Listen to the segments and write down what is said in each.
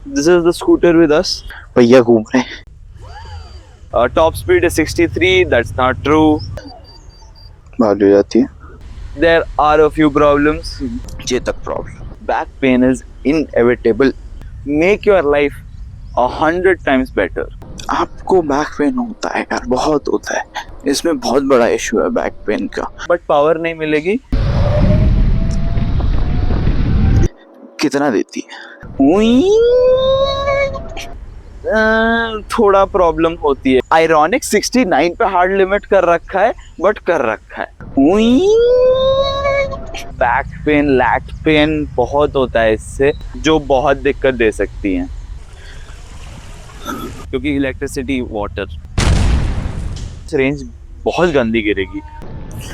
This is the scooter with us. भैया घूम रहे हैं। Top speed is 63. That's not true. भाग हो जाती है। There are a few problems. Chetak problem. Back pain is inevitable. Make your life 100 times better. आपको बैक पेन होता है यार, बहुत होता है। इसमें बहुत बड़ा इशू है बैक पेन का। But power नहीं मिलेगी। कितना देती है? थोड़ा प्रॉब्लम होती है। आयरॉनिक 69 पे हार्ड लिमिट कर रखा है, बट कर रखा है। बैक पेन, लैट पेन बहुत होता है इससे, जो बहुत दिक्कत दे सकती है, क्योंकि इलेक्ट्रिसिटी, वाटर, रेंज बहुत गंदी गिरेगी।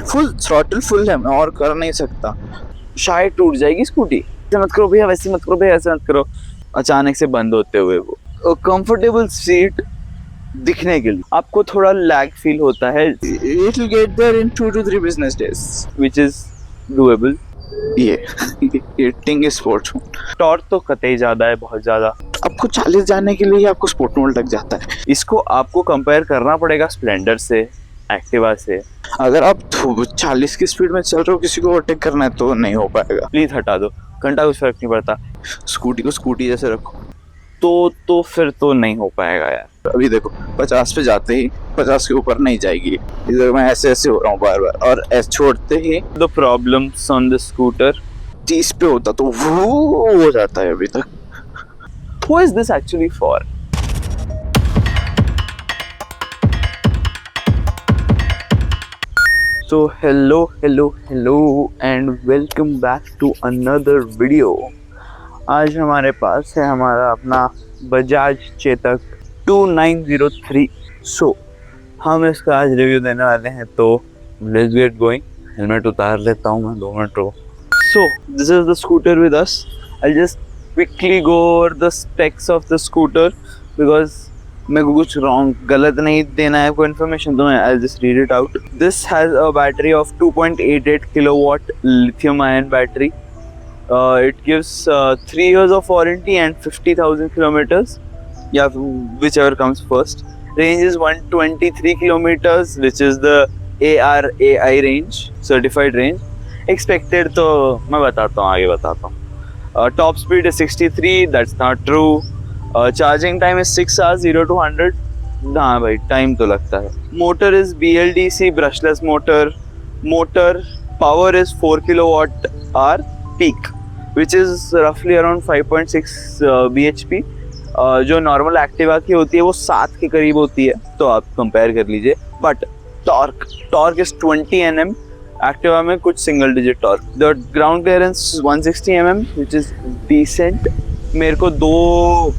फुल थ्रॉटल फुल है, मैं और कर नहीं सकता। शायद टूट जाएगी स्कूटी। ऐसे मत करो भैया, वैसे मत करो भैया, ऐसे मत करो। अचानक से बंद होते हुए वो कंफर्टेबल सीट दिखने के लिए आपको थोड़ा लैग फील होता है, It will get there in 2 to 3 business days. Which is doable. ये टिंग स्पोर्ट्स मोड। टॉर्क तो कतई ज्यादा है, बहुत ज्यादा। आपको 40 जाने के लिए आपको स्पोर्ट मोड लग जाता है। इसको आपको कंपेयर करना पड़ेगा स्प्लेंडर से, एक्टिवा से। अगर आप 40 की स्पीड में चल रहे हो, किसी को ओवरटेक करना है तो नहीं हो पाएगा। प्लीज हटा दो, घंटा कुछ फर्क नहीं पड़ता। स्कूटी को स्कूटी जैसे रखो। तो फिर तो नहीं हो पाएगा यार। अभी देखो 50 पे जाते ही 50 के ऊपर नहीं जाएगी। इधर मैं ऐसे ऐसे हो रहा हूँ बार बार, और ऐसे छोड़ते ही the problems on the scooter. 30 पे होता तो वो हो जाता है अभी तक। Who is this actually for? So hello and welcome back to another video. आज हमारे पास है हमारा अपना बजाज चेतक 2903। सो हम इसका आज रिव्यू देने वाले हैं, तो लेट्स गेट गोइंग। हेलमेट उतार लेता हूँ मैं 2 मिनट रो। So this is the scooter with us. I just quickly go over the specs of the scooter because मेरे को कुछ गलत नहीं देना है कोई इन्फॉर्मेशन, तो मैं I'll just read it out. This has a battery of 2.88 kilowatt lithium ion battery. It gives 3 years of warranty and 50,000 kilometers. Yeah, whichever comes first. Range is 123 kilometers, which is the ARAI range, certified range. Expected तो मैं बताता हूँ, आगे बताता हूँ। Top speed is 63. That's not true. Charging time is 6 hours 0 to 100. हाँ भाई, time तो लगता है। Motor is BLDC brushless motor. Motor power is 4 kilowatt hour peak, which is roughly around 5.6 bhp. जो नॉर्मल एक्टिवा की होती है वो 7 के करीब होती है, तो आप कंपेयर कर लीजिए। But torque is 20 Nm। Activa में कुछ single digit torque. The ground clearance 160 mm, which is decent. मेरे को 2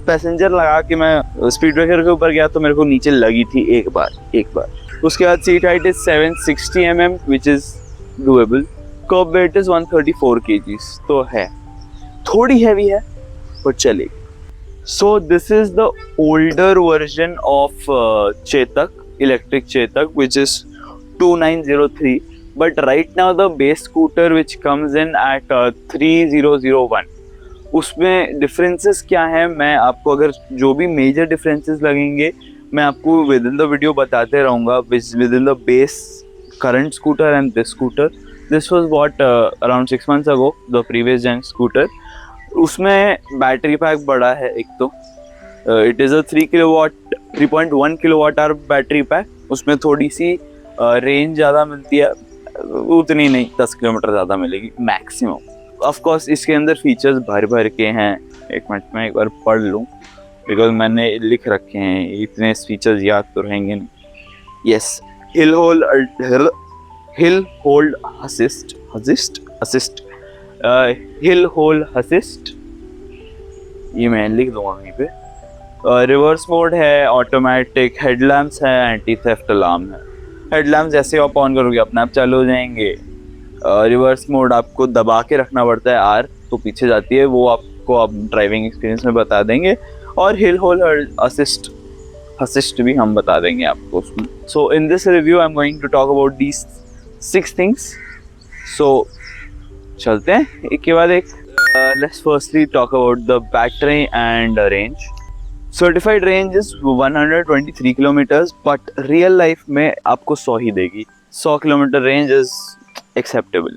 पैसेंजर लगा के मैं स्पीड ब्रेकर के ऊपर गया तो मेरे को नीचे लगी थी एक बार। उसके बाद seat height is 760 mm, which is doable. Kerb weight is 134 kgs, तो है थोड़ी हैवी है पर चलेगी। So this is the older version of Chetak, electric Chetak, which is 2903, but right now the base scooter which comes in at 3001, उसमें differences क्या है, मैं आपको अगर जो भी मेजर डिफरेंसेस लगेंगे मैं आपको विद इन द वीडियो बताते रहूँगा। Within the base current scooter and this scooter, this was bought around 6 months ago, the previous gen scooter. उसमें बैटरी पैक बड़ा है एक तो, it is a 3.1 kilowatt hour battery pack. उसमें थोड़ी सी range ज़्यादा मिलती है, उतनी नहीं, 10 किलोमीटर ज़्यादा मिलेगी मैक्सिमम। ऑफ कोर्स इसके अंदर फीचर्स भर के हैं। एक मिनट में एक बार पढ़ लूँ, बिकॉज मैंने लिख रखे हैं, इतने फीचर्स याद तो रहेंगे नहीं। Yes, hill hold assist, hill hold assist, ये मैं लिख दूँगा वहीं पे। रिवर्स मोड है, ऑटोमेटिक हेडलैम्प्स है, एंटी थेफ्ट अलार्म है। हेडलैम्प जैसे आप ऑन करोगे अपने आप चालू हो जाएंगे। रिवर्स मोड आपको दबा के रखना पड़ता है, आर तो पीछे जाती है, वो आपको आप ड्राइविंग एक्सपीरियंस में बता देंगे। और हिल होल्ड असिस्ट भी हम बता देंगे आपको उसमें। So in this review I am going to talk about these 6 things. So चलते हैं एक के बाद एक। Let's firstly talk about the battery and range. Certified range is 123 kilometers, but real life में आपको 100 ही देगी. 100 kilometer range is acceptable.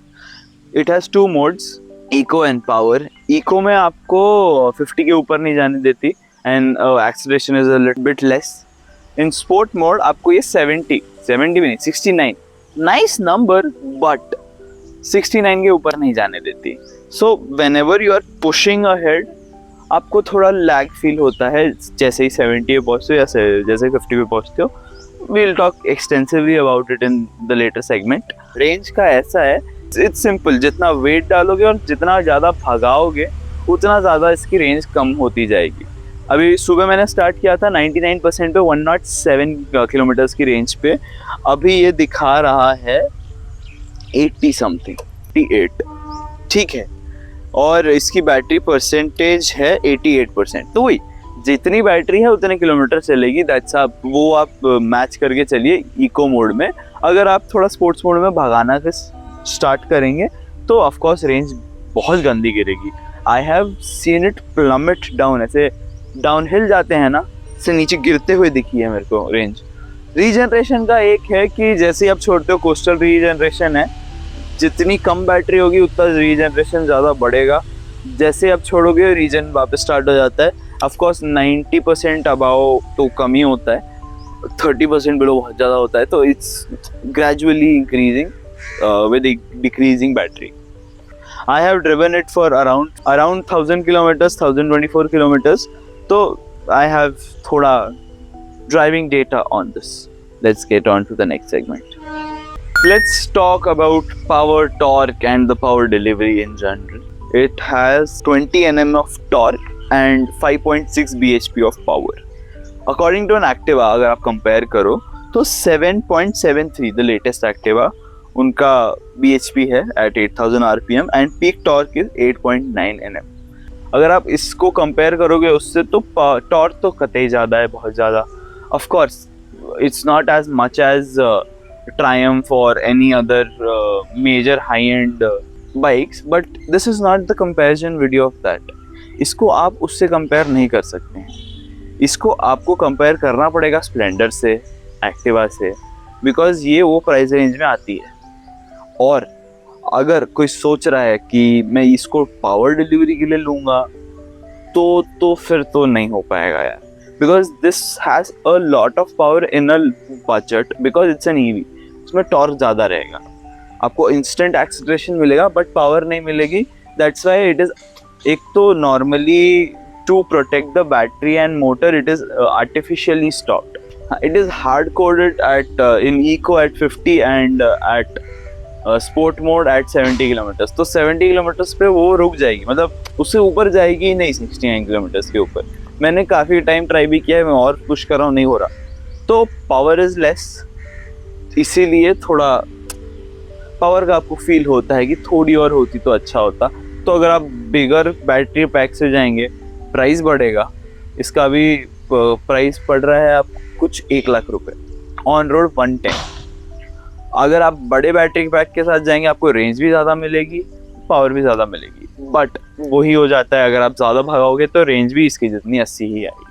It has two modes, eco and power. Eco में आपको 50 के ऊपर नहीं जाने देती and acceleration is a little bit less. In sport mode आपको ये 70 भी नहीं 69, nice number but 69 के ऊपर नहीं जाने देती. So whenever you are pushing ahead आपको थोड़ा लैग फील होता है जैसे ही 70 पे पहुँचते हो या जैसे 50 पे पहुँचते हो. We'll talk extensively about it in the later segment. Range का ऐसा है, it's simple, जितना वेट डालोगे और जितना ज़्यादा भगाओगे उतना ज़्यादा इसकी रेंज कम होती जाएगी. अभी सुबह मैंने स्टार्ट किया था 99% पे 107 किलोमीटर्स की रेंज पे. अभी ये दिखा रहा है 80 समथिंग 88, ठीक है, और इसकी बैटरी परसेंटेज है 88%. तो वही जितनी बैटरी है उतने किलोमीटर चलेगी. दैट्स आप वो आप मैच करके चलिए इको मोड में. अगर आप थोड़ा स्पोर्ट्स मोड में भगाना से स्टार्ट करेंगे तो ऑफ कोर्स रेंज बहुत गंदी गिरेगी. I have seen it plummet down, ऐसे डाउनहिल जाते हैं ना, से नीचे गिरते हुए दिखी है मेरे को रेंज. रीजनरेशन का एक है कि जैसे ही आप छोड़ते हो, कोस्टल रीजनरेशन है, जितनी कम बैटरी होगी उतना रीजनरेशन ज़्यादा बढ़ेगा. जैसे आप छोड़ोगे रीजन वापस स्टार्ट हो जाता है. ऑफ कोर्स 90% अबाव तो कम ही होता है, 30% बिलो बहुत ज़्यादा होता है. तो it's gradually increasing with decreasing battery. I have driven it for around 1000 kilometres, 1024 kilometres. तो आई हैव थोड़ा driving data on this. Let's get on to the next segment. Let's talk about power, torque and the power delivery in general. It has 20 Nm of torque and 5.6 bhp of power. According to an Activa, अगर आप compare करो तो 7.73 the latest Activa उनका bhp है at 8000 rpm and peak torque is 8.9 Nm. अगर आप इसको compare करोगे उससे तो torque तो कतई ज़्यादा है, बहुत ज़्यादा. Of course, it's not as much as Triumph or any other major high-end bikes, but this is not the comparison video of that. इसको आप उससे compare नहीं कर सकते हैं. इसको आपको compare करना पड़ेगा स्प्लेंडर से, एक्टिवा से, because ये वो प्राइस रेंज में आती है. और अगर कोई सोच रहा है कि मैं इसको पावर डिलीवरी के लिए लूँगा तो फिर तो नहीं हो पाएगा यार, because this has a lot of power in a budget because it's an EV. उसमें टॉर्क ज़्यादा रहेगा, आपको इंस्टेंट एक्सेलरेशन मिलेगा बट पावर नहीं मिलेगी. दैट्स वाई इट इज़, एक तो normally to protect the battery and motor it is artificially stopped. It is hard coded at in eco at 50 and at sport mode at 70 kilometres. तो 70 kilometres पे वो रुक जाएगी, मतलब उससे ऊपर जाएगी नहीं 69 किलोमीटर्स के ऊपर. मैंने काफ़ी टाइम ट्राई भी किया है, मैं और पुश कर रहा हूँ, नहीं हो रहा. तो पावर इज़ लेस, इसीलिए थोड़ा पावर का आपको फील होता है कि थोड़ी और होती तो अच्छा होता. तो अगर आप बिगर बैटरी पैक से जाएंगे प्राइस बढ़ेगा. इसका भी प्राइस पड़ रहा है आप कुछ 1 लाख रुपए, ऑन रोड 110. अगर आप बड़े बैटरी पैक के साथ जाएंगे आपको रेंज भी ज़्यादा मिलेगी, पावर भी ज़्यादा मिलेगी. बट वही हो जाता है, अगर आप ज़्यादा भगाओगे तो रेंज भी इसकी जितनी 80 ही आएगी.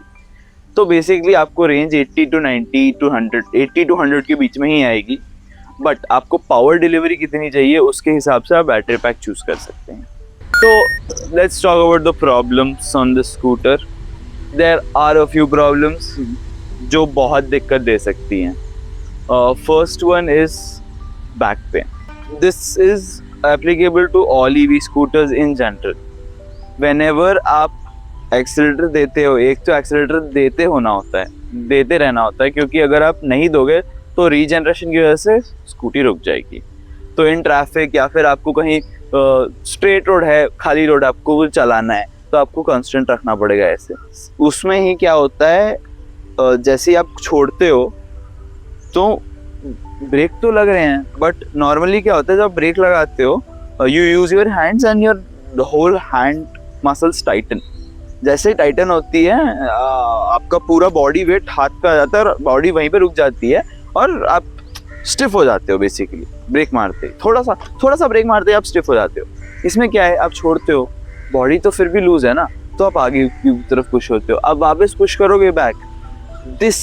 तो बेसिकली आपको रेंज 80 to 90 to 100, 80 to 100 के बीच में ही आएगी. बट आपको पावर डिलीवरी कितनी चाहिए उसके हिसाब से आप बैटरी पैक चूज़ कर सकते हैं. तो let's talk about the problems on the scooter. There are a few problems जो बहुत दिक्कत दे सकती हैं. First one is back pain. This is applicable to all EV scooters in general. Whenever आप एक्सीलरेटर देते हो, एक तो एक्सीलरेटर देते होना होता है, देते रहना होता है, क्योंकि अगर आप नहीं दोगे तो रीजनरेशन की वजह से स्कूटी रुक जाएगी. तो इन ट्रैफिक या फिर आपको कहीं स्ट्रेट रोड है, खाली रोड आपको चलाना है, तो आपको कांस्टेंट रखना पड़ेगा ऐसे. उसमें ही क्या होता है, जैसे ही आप छोड़ते हो तो ब्रेक तो लग रहे हैं, बट नॉर्मली क्या होता है जब ब्रेक लगाते हो you use your hands and your whole hand muscles tighten. जैसे टाइटन होती है आपका पूरा बॉडी वेट हाथ पे आ जाता है और बॉडी वहीं पे रुक जाती है और आप स्टिफ हो जाते हो. बेसिकली ब्रेक मारते थोड़ा सा ब्रेक मारते आप स्टिफ हो जाते हो. इसमें क्या है, आप छोड़ते हो बॉडी तो फिर भी लूज है ना, तो आप आगे की तरफ पुश होते हो, अब वापस पुश करोगे back. This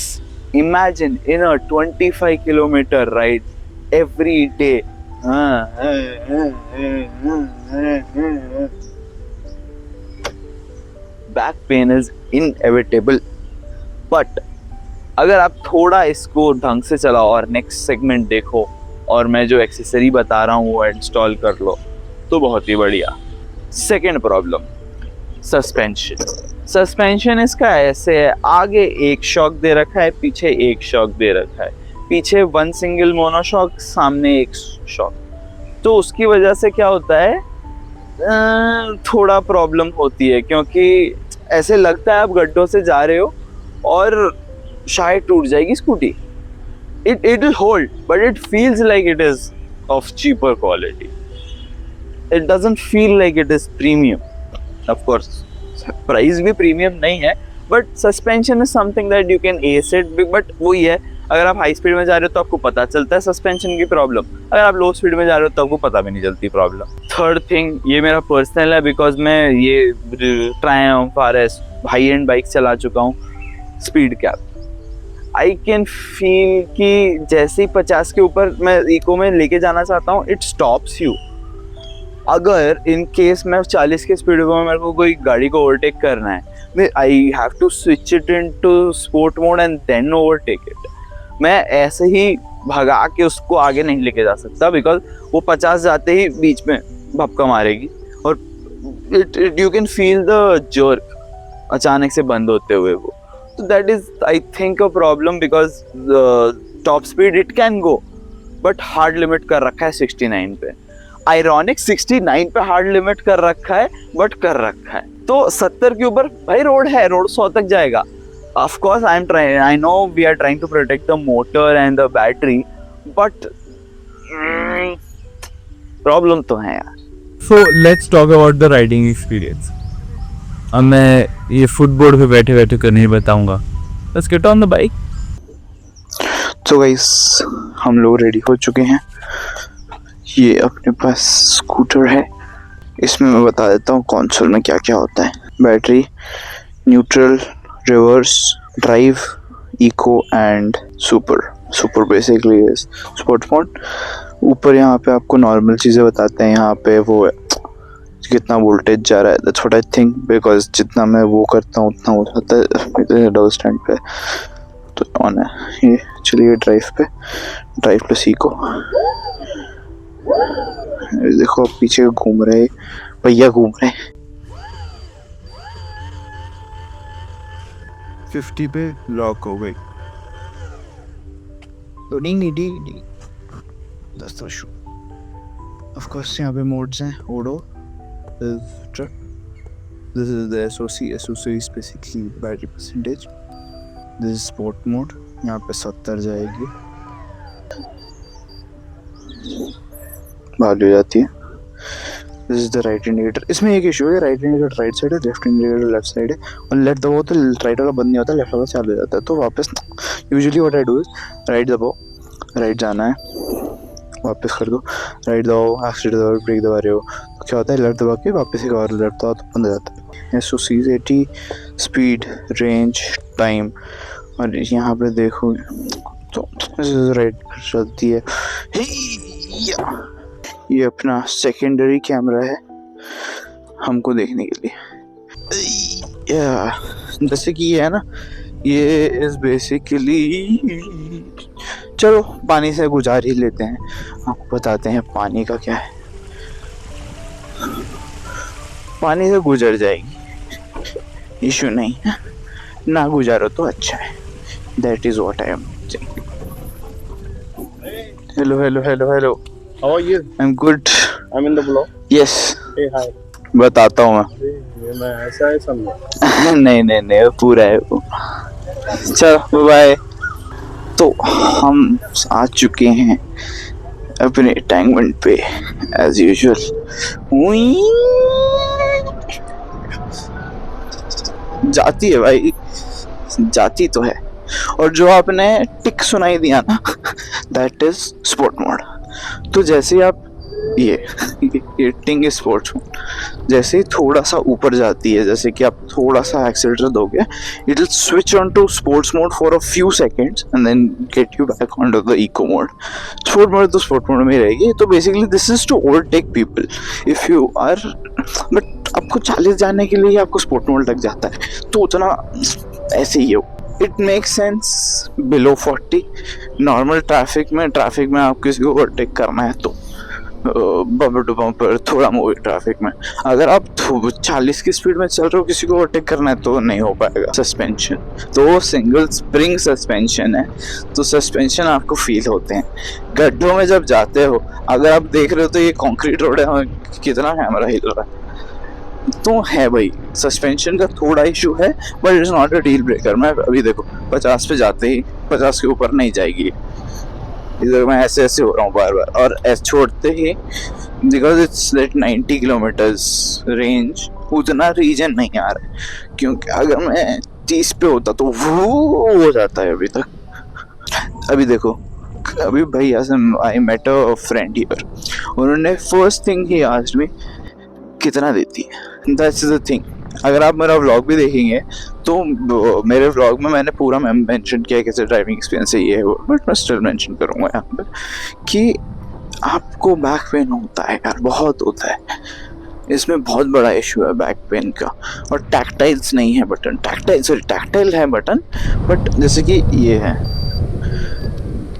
imagine in a 25 kilometre ride every day. Back pain is inevitable. But अगर आप थोड़ा इसको ढंग से चलाओ और नेक्स्ट सेगमेंट देखो और मैं जो एक्सेसरी बता रहा हूँ वो इंस्टॉल कर लो तो बहुत ही बढ़िया. Second problem, suspension. सस्पेंशन इसका ऐसे है, आगे एक शॉक दे रखा है, पीछे एक शॉक दे रखा है. पीछे वन सिंगल मोनोशॉक, सामने एक शॉक. तो उसकी वजह से क्या होता है, थोड़ा प्रॉब्लम होती है, क्योंकि ऐसे लगता है आप गड्ढों से जा रहे हो और शायद टूट जाएगी scooty. it will hold but it feels like it is of cheaper quality. It doesn't feel like it is premium. Of course price भी premium नहीं है, but suspension is something that you can ace it. but वही है, अगर आप high speed में जा रहे हो तो आपको पता चलता है सस्पेंशन की प्रॉब्लम, अगर आप लो स्पीड में जा रहे हो तो आपको पता भी नहीं चलती प्रॉब्लम. थर्ड थिंग, ये मेरा पर्सनल है, बिकॉज मैं ये Triumph RS high and bike चला चुका हूँ. Speed cap I can feel कि जैसे ही 50 के ऊपर मैं इको में लेके जाना चाहता हूँ, इट स्टॉप्स यू. अगर इन केस मैं 40 के स्पीड में मेरे को कोई गाड़ी को ओवरटेक करना है, I have to switch it into sport mode and then overtake it. मैं ऐसे ही भगा के उसको आगे नहीं लेके जा सकता, बिकॉज वो 50 जाते ही बीच में भपका मारेगी और it you can feel the jerk अचानक से बंद होते हुए वो. So that is, I think, a problem because the top speed it can go, but hard limit कर रखा है 69 पे. Ironic 69 पे hard limit कर रखा है, but कर रखा है. तो 70 के ऊपर भाई रोड है, रोड 100 तक जाएगा. Of course, I know we are trying to protect the motor and the battery, but problem तो है यार. So let's talk about the riding experience. अब मैं ये फुटबोर्ड पे बैठे बैठे कर नहीं बताऊंगा. Let's get on the bike. तो गाइस हम लोग रेडी हो चुके हैं. ये अपने पास स्कूटर है, इसमें मैं बता देता हूँ कंसोल में क्या क्या होता है. Battery, neutral, reverse, drive, eco and super. Super basically sport mode. ऊपर यहाँ पे आपको नॉर्मल चीज़ें बताते हैं. यहाँ पे वो कितना वोल्टेज जा रहा है, that's what I think, because जितना मैं वो करता हूँ उतना हो जाता है डबल स्टैंड पे. तो ऑन है ये. चलिए ड्राइव पे, ड्राइव प्लस इको. देखो अब पीछे घूम रहे भैया, घूम रहे. 50 पे लॉक हो गई. ऑफ कोर्स यहाँ पे मोड्स हैं. ओडो, this is the SOC. SOC is basically battery percentage. This is sport mode. यहाँ पे 70 जाएगी, बाहर हो जाती है. This is the right indicator. इसमें एक इशू है, राइट इंडिकेटर राइट साइड है, लेफ्ट इंडिकेटर लेफ्ट साइड है. और लेफ्ट दबाओ तो राइट वाला बंद नहीं होता, लेफ्ट वाला चालू हो जाता है. तो वापस usually what I do is right दबाओ, राइट जाना है, वापस कर दो, राइट दबाओ, एक्सीलेटर दबाओ, ब्रेक दबा रहे हो तो क्या होता है, लेफ्ट दबा के वापस एक और लेफ्ट दबाओ तो बंद हो जाता है. SOC 80, speed, range, time. और यहाँ पे देखो तो राइट चलती है. ये अपना सेकेंडरी कैमरा है हमको देखने के लिए. जैसे कि ये है ना, ये इज बेसिकली, चलो पानी से गुजार ही लेते हैं, आपको बताते हैं पानी का क्या है. पानी से गुजर जाएगी, इशू नहीं है, ना गुजारो तो अच्छा है. That is what I am saying. Hello hello hello hello. How are you? I am good. I'm in the vlog. Yes, Hey, hi. बताता हूँ ये मैं ऐसा है समझा. मैं. नहीं पूरा है वो. चलो बाय. तो हम आ चुके हैं अपने टैंकमेंट पे एज यूजुअल. जाती है भाई, जाती तो है. और जो आपने टिक सुनाई दिया ना, दैट इज स्पोर्ट मोड. तो जैसे आप ये टिंग स्पोर्ट्स मोड, जैसे ही थोड़ा सा ऊपर जाती है, जैसे कि आप थोड़ा सा एक्सीलरेटर दोगे, it will switch on to sports mode for a few seconds and then get you back on to the eco mode. Sport mode तो स्पोर्ट मोड में ही रहेगी। तो basically this is to overtake people if you are, but आपको 40 जाने के लिए आपको स्पोर्ट मोड लग जाता है, तो उतना ऐसे ही हो। It makes sense below 40 normal traffic में आप किसी को ओवरटेक करना है तो बम्पर टू बम्पर, थोड़ा मूवी ट्रैफिक में। अगर आप 40 की स्पीड में चल रहे हो, किसी को ओवरटेक करना है तो नहीं हो पाएगा। सस्पेंशन तो सिंगल स्प्रिंग सस्पेंशन है, तो सस्पेंशन आपको फील होते हैं। गड्ढों में जब जाते हो, अगर आप देख रहे हो तो ये कंक्रीट रोड है, कितना कैमरा हिल रहा है, तो है भाई सस्पेंशन का थोड़ा इशू है, but it's not a deal breaker. मैं अभी देखो 50 पे जाते ही 50 के ऊपर नहीं जाएगी, इधर मैं ऐसे हो रहा हूँ बार बार, और ऐसे छोड़ते ही because it's like 90 kilometres range, उतना रीजन नहीं आ रहा है। क्योंकि अगर मैं 30 पे होता तो वो हो जाता है अभी तक। अभी देखो, अभी भैया से I met a friend here, उन्होंने फर्स्ट थिंग ही आस्क्ड मी कितना देती है। That's the thing. अगर आप मेरा व्लॉग भी देखेंगे तो मेरे व्लॉग में मैंने पूरा मेंशन किया है कैसे ड्राइविंग एक्सपीरियंस है, ये है वो, बट मैं स्टिल मेंशन करूँगा यहाँ पे कि आपको बैक पेन होता है यार, बहुत होता है। इसमें बहुत बड़ा इशू है बैक पेन का। और टैक्टाइल्स नहीं है बटन, टैक्टाइल है बटन, बट जैसे कि ये है,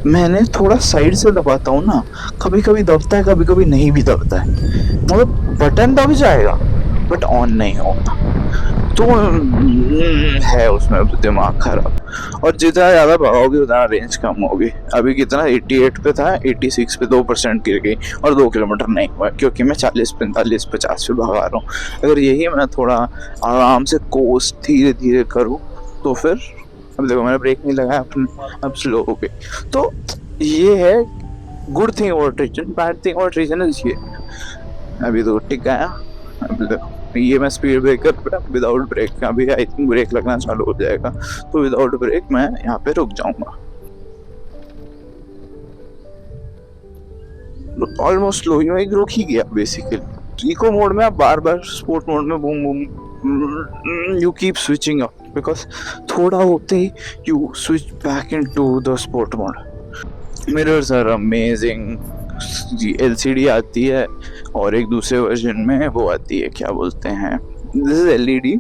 मैंने थोड़ा साइड से दबाता हूँ ना, कभी कभी दबता है, कभी कभी नहीं भी दबता है, मतलब बटन दब जाएगा बट ऑन नहीं होगा। तो है उसमें दिमाग खराब। और जितना ज़्यादा भगाओगे उतना रेंज कम होगी। अभी कितना 88 पे था, 86 पे 2% गिर गई और 2 किलोमीटर नहीं हुआ, क्योंकि मैं 40, 45, 50 पे भगा रहा हूँ। अगर यही मैं थोड़ा आराम से कोर्स धीरे धीरे करूँ तो फिर, अब देखो मैंने ब्रेक नहीं लगाया, अब स्लो हो गई। तो ये है good thing about regen. Bad thing about regen is ये, अभी तो टिक गया। अब देखो ये मैं स्पीड ब्रेकर पे विदाउट ब्रेक, अभी आई थिंक ब्रेक लगना चालू हो जाएगा, तो विदाउट ब्रेक मैं यहाँ पे रुक जाऊंगा। ऑलमोस्ट रुक ही गया बेसिकली। इको मोड में आप बार बार स्पोर्ट मोड में boom boom you keep switching up, because थोड़ा होते ही you switch back into the sport mode. Mirrors are amazing. LCD आती है और एक दूसरे वर्जन में वो आती है, क्या बोलते हैं, दिस इज LED,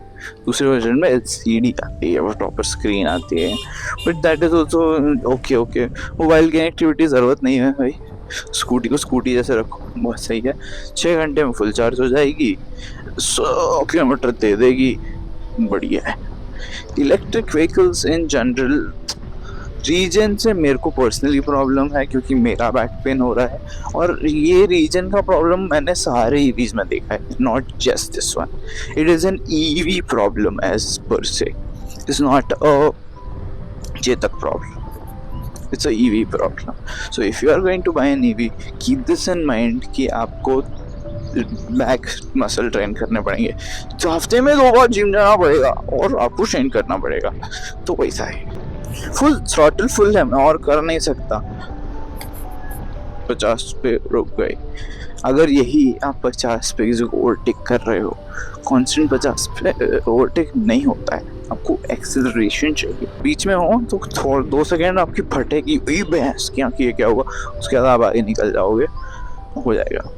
दूसरे वर्जन में LCD आती है, वो प्रॉपर स्क्रीन आती है। But that is also okay. Mobile connectivity ज़रूरत नहीं है भाई, स्कूटी को स्कूटी जैसे रखो, बहुत सही है। 6 घंटे में फुल चार्ज हो जाएगी, 100 किलोमीटर दे देगी, बढ़िया है। Electric vehicles in general regen से मेरे को पर्सनली प्रॉब्लम है, क्योंकि मेरा बैक पेन हो रहा है, और ये रीजन का प्रॉब्लम मैंने सारे EVs में देखा है, not just this one. It is an EV problem as per se, it's not a Chetak problem, it's a EV problem. So if you are going to buy an EV, keep this in mind कि आपको back muscle train करने पड़ेंगे, तो हफ्ते में 2 बार gym जाना पड़ेगा और आपको ट्रेन करना पड़ेगा। तो वैसा है, फुल थ्रॉटल फुल है, मैं और कर नहीं सकता। 50 पे रुक गए। अगर यही आप 50 पे किसी को ओवरटेक कर रहे हो, कॉन्स्टेंट 50 पे ओवरटेक नहीं होता है, आपको एक्सेलरेशन चाहिए। बीच में हो तो थोड़ा 2 सेकेंड आपकी फटेगी, भैंस की आँख, ये क्या हुआ, उसके बाद आप आगे निकल जाओगे, हो जाएगा।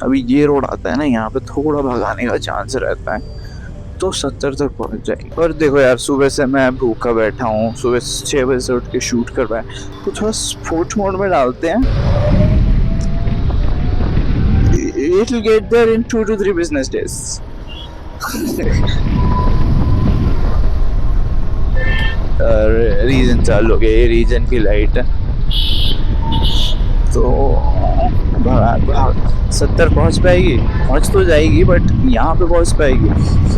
अभी ये रोड आता है ना, यहाँ पे थोड़ा भगाने का चांस रहता है, तो 70 तक पहुँच जाएगी। और देखो यार, सुबह से मैं भूखा बैठा हूँ, सुबह 6 बजे से उठ के शूट कर रहा है, तो थोड़ा स्पोर्ट्स मोड में डालते हैं। It will get there in 2 to 3 business days. Reason चालू हो गया, ये रीजन की लाइट है, तो 70 पहुंच पाएगी, पहुंच तो जाएगी, बट यहाँ पे पहुंच पाएगी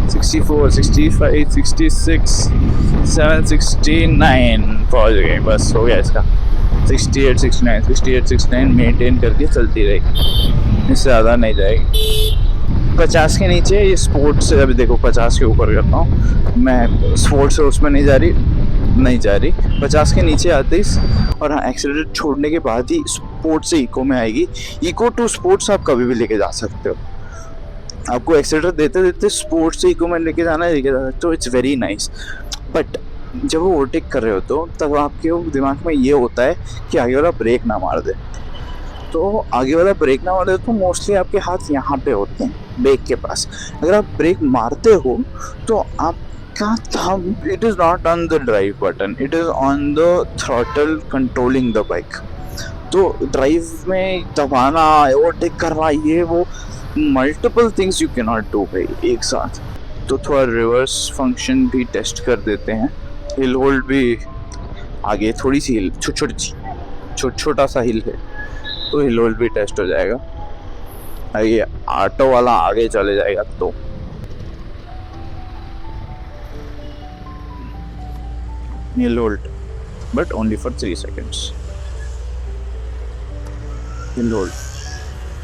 64, 65, 66, 7, 69 पहुंच गई, बस हो गया इसका। 68, 69 मेंटेन करके चलती रहेगी, इससे ज़्यादा नहीं जाएगी। 50 के नीचे ये स्पोर्ट्स, अभी देखो 50 के ऊपर करता हूँ मैं, स्पोर्ट्स है उसमें नहीं जा रही 50 के नीचे आते ही। और हाँ, एक्सीलरेटर छोड़ने के बाद ही स्पोर्ट्स से इको में आएगी। इको टू स्पोर्ट्स आप कभी भी लेके जा सकते हो। आपको एक्सीलरेटर देते देते स्पोर्ट्स से इको में लेके जाना है, लेके जा सकते हो। It's very nice. बट जब वो ओवरटेक कर रहे हो तो तब आपके दिमाग में ये होता है कि आगे वाला ब्रेक ना मार दे। तो आगे वाला ब्रेक ना मारे तो मोस्टली आपके हाथ यहाँ पे होते हैं ब्रेक के पास। अगर आप ब्रेक मारते हो तो आपका thumb, it is not on the drive button, it is on the throttle controlling the bike. तो ड्राइव में दबाना, ओवरटेक करना, ये वो multiple things you can not do भाई एक साथ। तो थोड़ा रिवर्स फंक्शन भी टेस्ट कर देते हैं। हिल होल्ड भी आगे थोड़ी सी हिल, छोटा सा हिल है तो हिल होल्ड भी टेस्ट हो जाएगा। ये ऑटो वाला आगे चले जाएगा तो hill hold, but only for 3 seconds। Hill hold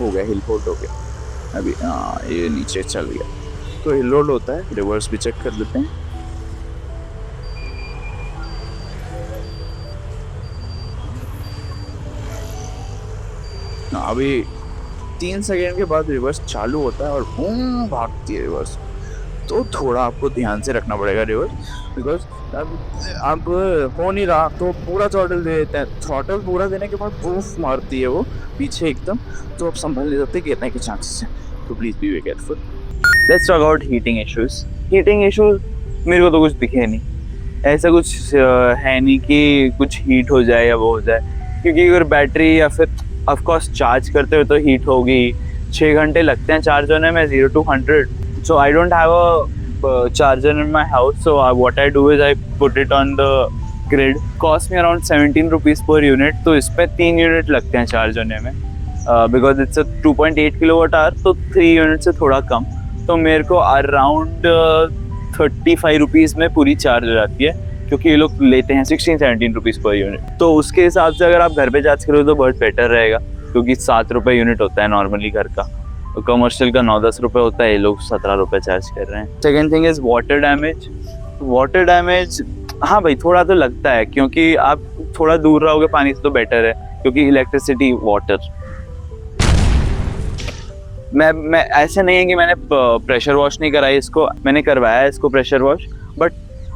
हो गया, हिल होल्ड हो गया। अभी हाँ, ये नीचे चल गया तो हिल होल्ड होता है। रिवर्स भी चेक कर लेते हैं। अभी 3 सेकेंड के बाद रिवर्स चालू होता है और बूम भागती है रिवर्स। तो थोड़ा आपको ध्यान से रखना पड़ेगा रिवर्स, बिकॉज अब हो नहीं रहा तो पूरा थ्रॉटल दे देते हैं। थ्रॉटल पूरा देने के बाद बूफ मारती है वो पीछे एकदम, तो आप संभल नहीं सकते, गिरने के चांसेस हैं। तो please be way careful. Let's talk about heating issues. Heating issues मेरे को तो कुछ दिखे नहीं, ऐसा कुछ है नहीं कि कुछ हीट हो जाए या वो हो जाए, क्योंकि अगर बैटरी या फिर ऑफ कोर्स चार्ज करते हुए तो हीट होगी। 6 घंटे लगते हैं चार्ज होने में 0 to 100। So I don't have a charger in my house, so what I do is I put it on the grid. Cost में अराउंड 17 रुपीज़ पर यूनिट, तो इस पर 3 यूनिट लगते हैं चार्ज होने में, बिकॉज इट्स 2.8 kWh, तो 3 unit से थोड़ा कम। तो मेरे को अराउंड 35 रुपीज़ में पूरी चार्ज हो जाती है, क्योंकि ये लोग लेते हैं 16-17 रुपीज़ पर यूनिट। तो उसके हिसाब से अगर आप घर पे चार्ज करो तो बहुत बेटर रहेगा, क्योंकि 7 रुपये यूनिट होता है नॉर्मली घर का, तो कमर्शियल का 9-10 रुपये होता है, ये लोग 17 रुपये चार्ज कर रहे हैं। Second thing is water damage. Water damage हाँ भाई थोड़ा तो लगता है, क्योंकि आप थोड़ा दूर रहोगे पानी से तो बेटर है, क्योंकि इलेक्ट्रिसिटी वाटर। मैं ऐसे नहीं है कि मैंने प्रेशर वॉश नहीं कराई इसको, मैंने करवाया है इसको प्रेशर वॉश, बट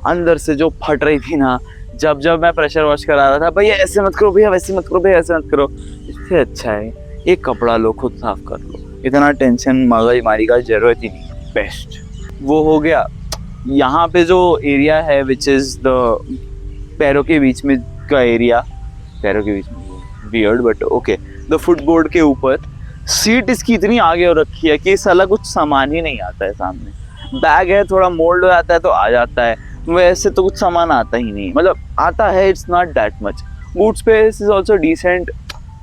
अंदर से जो फट रही थी ना जब मैं प्रेशर वॉश करा रहा था, भैया ऐसे मत करो, भैया वैसे मत करो, भैया ऐसे मत करो। इससे अच्छा है एक कपड़ा लो, खुद साफ कर लो, इतना टेंशन मगजमारी का जरूरत ही नहीं। बेस्ट वो हो गया। यहाँ पे जो एरिया है विच इज़ द पैरों के बीच में का एरिया, पैरों के बीच में weird but okay, the footboard के ऊपर सीट इसकी इतनी आगे हो रखी है कि साला कुछ सामान ही नहीं आता है सामने। बैग है थोड़ा मोल्ड हो जाता है तो आ जाता है, वैसे तो कुछ सामान आता ही नहीं, मतलब आता है, it's not that much. Boot space is also decent.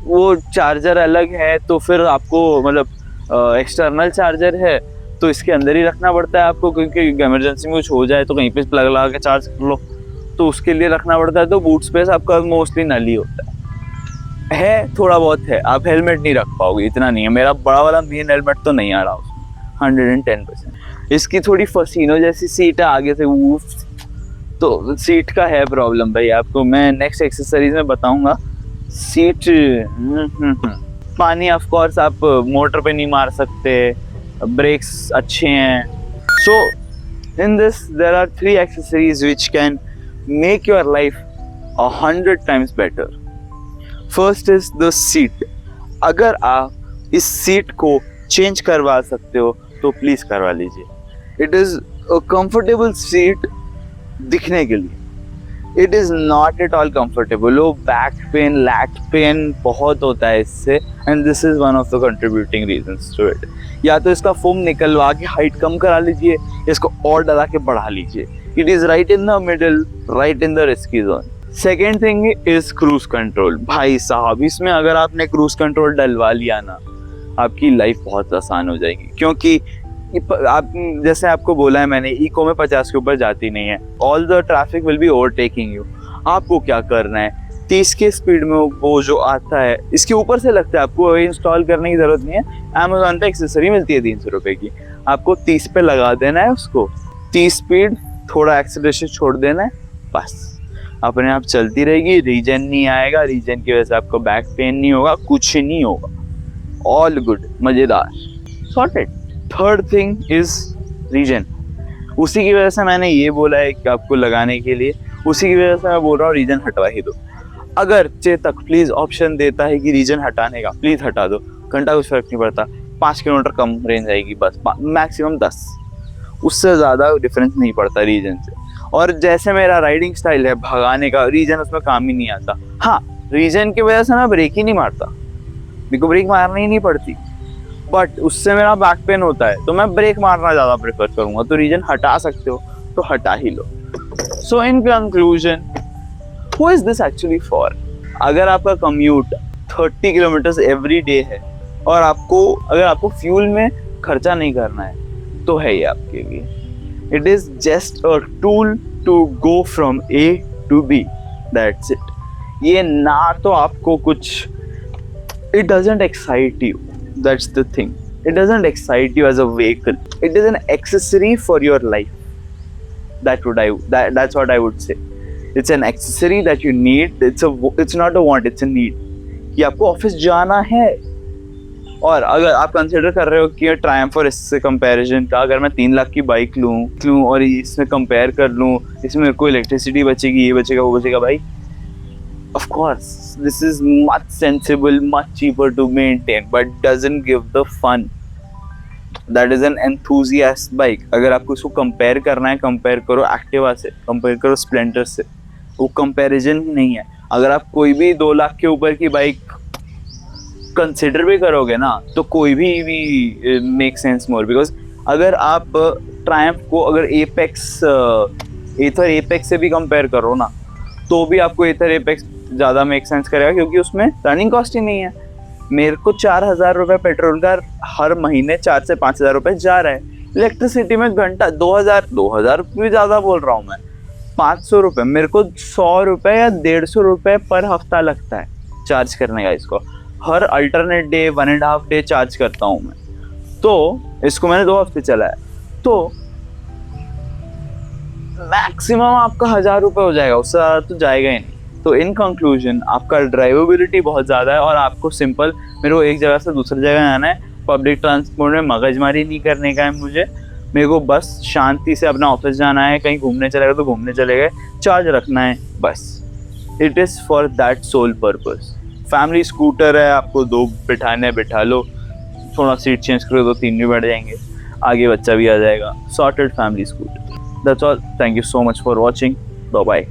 वो चार्जर अलग है तो फिर आपको मतलब एक्सटर्नल चार्जर है तो इसके अंदर ही रखना पड़ता है आपको, क्योंकि इमरजेंसी में कुछ हो जाए तो कहीं पे प्लग लगा के चार्ज कर लो, तो उसके लिए रखना पड़ता है। तो बूट स्पेस आपका मोस्टली नल ही होता है थोड़ा बहुत है। आप हेलमेट नहीं रख पाओगे, इतना नहीं है। मेरा बड़ा वाला मेन हेलमेट तो नहीं आ रहा उसमें 110%। इसकी थोड़ी फसीनो जैसी सीट है आगे से, वो तो सीट का है प्रॉब्लम भाई। आपको मैं नेक्स्ट एक्सेसरीज में बताऊंगा। सीट पानी ऑफ कोर्स आप मोटर पे नहीं मार सकते, ब्रेक्स अच्छे हैं। So in this there are 3 accessories which can make your life 100 times better. First is the seat. अगर आप इस सीट को चेंज करवा सकते हो तो प्लीज करवा लीजिए। It is a comfortable seat दिखने के लिए, it is not at all comfortable. वो बैक पेन, लैक पेन बहुत होता है इससे, and this is one of the contributing reasons to it. या तो इसका फोम निकलवा के हाइट कम करा लीजिए, इसको और डला के बढ़ा लीजिए। It is right in the middle, right in the risky zone. Second thing is cruise control. भाई साहब इसमें अगर आपने क्रूज कंट्रोल डलवा लिया ना, आपकी लाइफ बहुत आसान हो जाएगी, क्योंकि आप जैसे आपको बोला है मैंने, इको में 50 के ऊपर जाती नहीं है। All the traffic will be overtaking you. आपको क्या करना है, 30 की स्पीड में वो जो आता है, इसके ऊपर से लगता है, आपको इंस्टॉल करने की जरूरत नहीं है। अमेजोन पे एक्सेसरी मिलती है 300 रुपए की, आपको 30 पे लगा देना है उसको, 30 स्पीड, थोड़ा एक्सेलरेशन छोड़ देना है, बस अपने आप चलती रहेगी। रीजन नहीं आएगा, रीजन की वजह से आपको बैक पेन नहीं होगा, कुछ नहीं होगा, ऑल गुड, मजेदार, sorted. Third thing is regen. उसी की वजह से मैंने ये बोला है कि आपको लगाने के लिए, उसी की वजह से मैं बोल रहा हूँ रीजन हटवा ही दो। अगर चेतक प्लीज ऑप्शन देता है कि रीजन हटाने का, प्लीज हटा दो, घंटा कुछ फर्क नहीं पड़ता, 5 किलोमीटर कम रेंज आएगी बस, मैक्सिमम 10, उससे ज़्यादा डिफरेंस नहीं पड़ता रीजन से। और जैसे मेरा राइडिंग स्टाइल है भगाने का, रीजन उसमें काम ही नहीं आता। हाँ, रीजन की वजह से मैं ब्रेक ही नहीं मारता, मेरे को ब्रेक मारनी ही नहीं पड़ती, बट उससे मेरा बैक पेन होता है, तो मैं ब्रेक मारना ज़्यादा प्रेफर करूँगा। तो रीजन हटा सकते हो तो हटा ही लो। So in conclusion, who is this actually for? अगर आपका कम्यूट 30 किलोमीटर्स एवरी डे है और अगर आपको फ्यूल में खर्चा नहीं करना है, तो है ये आपके लिए। It is just a tool to go from A to B, that's it. ये ना तो आपको कुछ, it doesn't excite you, that's the thing, it doesn't excite you as a vehicle, it is an accessory for your life. That's what I would say. It's an accessory that you need. It's not a want, it's a need. कि आपको office जाना है, और अगर आप consider कर रहे हो कि ट्रायम्फ और इससे कंपैरिजन का, अगर मैं 3 लाख की बाइक लूँ और इसमें कंपेयर कर लूँ, इसमें मेरे को इलेक्ट्रिसिटी बचेगी, ये बचेगा, वो बचेगा, भाई of course this is much sensible, much cheaper to maintain, but doesn't give the fun. That is an enthusiast bike. अगर आपको इसको कंपेयर करना है, कंपेयर करो एक्टिवा से, कंपेयर करो स्प्लेंडर से, वो कंपैरिजन नहीं है। अगर आप कोई भी 2 लाख के ऊपर की बाइक कंसिडर भी करोगे ना, तो कोई भी मेक सेंस मोर, बिकॉज अगर आप ट्रायम्फ को अगर एथर एपेक्स से भी कंपेयर करो ना, तो भी आपको एथर एपेक्स ज़्यादा मेक सेंस करेगा, क्योंकि उसमें रनिंग कॉस्ट ही नहीं है। मेरे को 4,000 रुपये पेट्रोल का हर महीने 4 से 5,000 रुपये जा रहा है। इलेक्ट्रिसिटी में घंटा 2,000 भी ज़्यादा बोल रहा हूँ मैं, 500 रुपये, मेरे को 100 रुपये या 150 रुपये पर हफ्ता लगता है चार्ज करने का। इसको हर अल्टरनेट डे 1.5 डे चार्ज करता हूँ मैं, तो इसको मैंने 2 हफ्ते चलाया, तो मैक्सिमम आपका 1,000 रुपये हो जाएगा, उससे ज़्यादा तो जाएगा ही नहीं। तो इन कंक्लूजन, आपका ड्राइवेबिलिटी बहुत ज़्यादा है, और आपको सिंपल, मेरे को एक जगह से दूसरी जगह आना है, पब्लिक ट्रांसपोर्ट में मगजमारी नहीं करने का है मुझे, मेरे को बस शांति से अपना ऑफिस जाना है, कहीं घूमने चले गए तो घूमने चले गए, चार्ज रखना है, बस। It is for that sole purpose. Family scooter है, आपको 2 बिठाने बिठा लो, थोड़ा सीट चेंज करो तो 3 भी बैठ जाएंगे, आगे बच्चा भी आ जाएगा, sorted family scooter. That's all, thank you so much for watching, bye.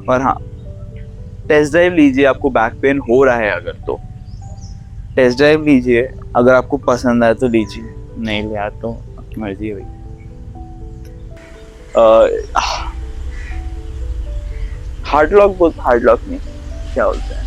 और हाँ, टेस्ट ड्राइव लीजिए, आपको बैक पेन हो रहा है अगर, तो टेस्ट ड्राइव लीजिए, अगर आपको पसंद आए तो लीजिए, नहीं लिया तो आपकी मर्जी है भाई। हार्ड लॉक नहीं, क्या बोलते हैं,